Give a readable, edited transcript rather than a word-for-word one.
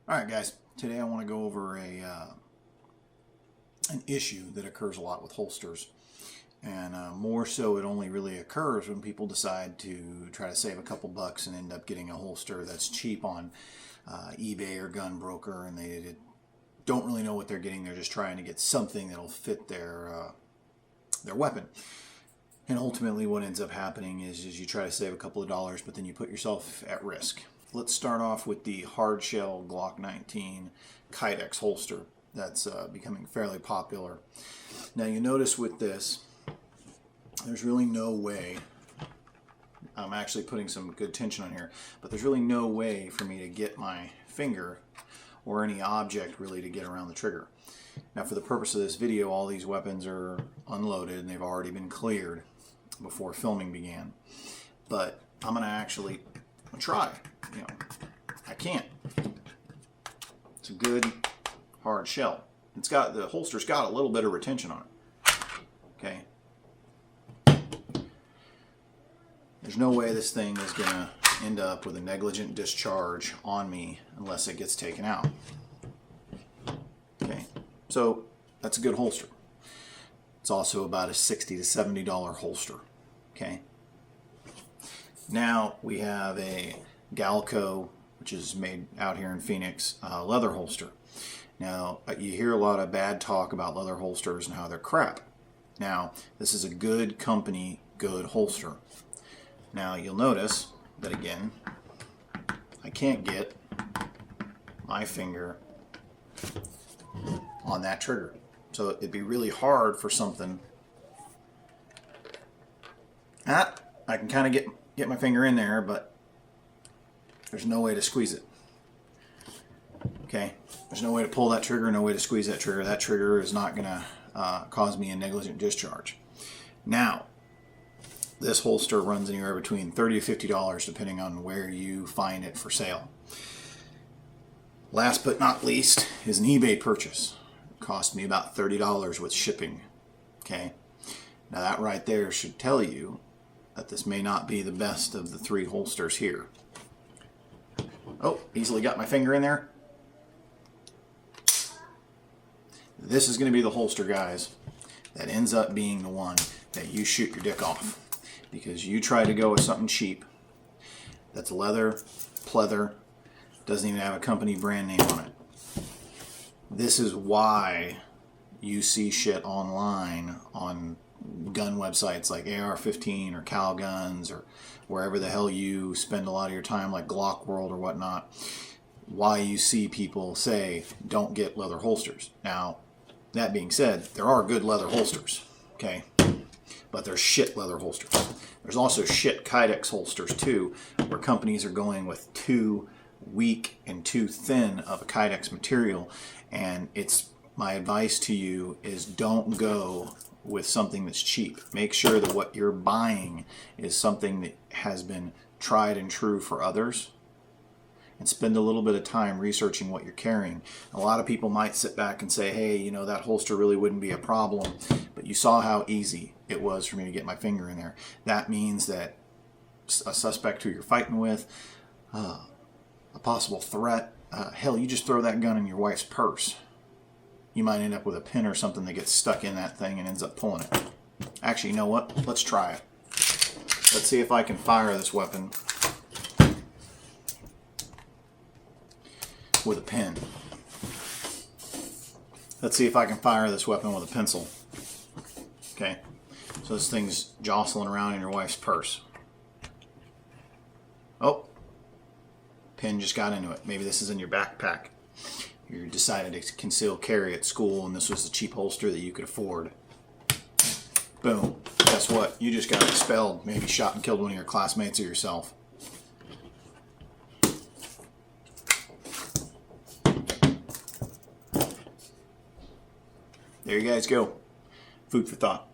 Alright guys, today I want to go over an issue that occurs a lot with holsters. And more so it only really occurs when people decide to try to save a couple bucks and end up getting a holster that's cheap on eBay or Gun Broker, and they don't really know what they're getting. They're just trying to get something that'll fit their weapon. And ultimately what ends up happening is you try to save a couple of dollars, but then you put yourself at risk. Let's start off with the hard shell Glock 19 Kydex holster that's becoming fairly popular. Now you notice with this, there's really no way, I'm actually putting some good tension on here, but there's really no way for me to get my finger or any object really to get around the trigger. Now for the purpose of this video, all these weapons are unloaded and they've already been cleared before filming began. But I'm going to actually try. You know, I can't. It's a good hard shell. It's got, the holster's got a little bit of retention on it. Okay. There's no way this thing is going to end up with a negligent discharge on me unless it gets taken out. Okay. So that's a good holster. It's also about a $60 to $70 holster. Okay. Now we have a Galco, which is made out here in Phoenix, leather holster. Now you hear a lot of bad talk about leather holsters and how they're crap. Now this is a good company, good holster. Now you'll notice that again, I can't get my finger on that trigger. So it'd be really hard for something. I can kind of get my finger in there, but there's no way to squeeze it. Okay, there's no way to pull that trigger, no way to squeeze that trigger. That trigger is not going to cause me a negligent discharge. Now, this holster runs anywhere between $30 to $50 depending on where you find it for sale. Last but not least is an eBay purchase. It cost me about $30 with shipping. Okay, now that right there should tell you that this may not be the best of the three holsters here. Oh, easily got my finger in there. This is going to be the holster, guys, that ends up being the one that you shoot your dick off. Because you try to go with something cheap that's leather, pleather, doesn't even have a company brand name on it. This is why you see shit online on gun websites like AR-15 or Cal Guns or wherever the hell you spend a lot of your time, like Glock World or whatnot. Why you see people say don't get leather holsters. Now that being said, there are good leather holsters, okay, but there's shit leather holsters. There's also shit Kydex holsters too, where companies are going with too weak and too thin of a Kydex material. And it's my advice to you is don't go with something that's cheap. Make sure that what you're buying is something that has been tried and true for others, and spend a little bit of time researching what you're carrying. A lot of people might sit back and say, hey, you know, that holster really wouldn't be a problem, but you saw how easy it was for me to get my finger in there. That means that a suspect who you're fighting with, a possible threat, hell, you just throw that gun in your wife's purse. You might end up with a pin or something that gets stuck in that thing and ends up pulling it. Actually, you know what? Let's try it. Let's see if I can fire this weapon with a pen. Let's see if I can fire this weapon with a pencil. Okay, so this thing's jostling around in your wife's purse. Oh, pen just got into it. Maybe this is in your backpack. You decided to conceal carry at school and this was the cheap holster that you could afford. Boom. Guess what? You just got expelled. Maybe shot and killed one of your classmates or yourself. There you guys go. Food for thought.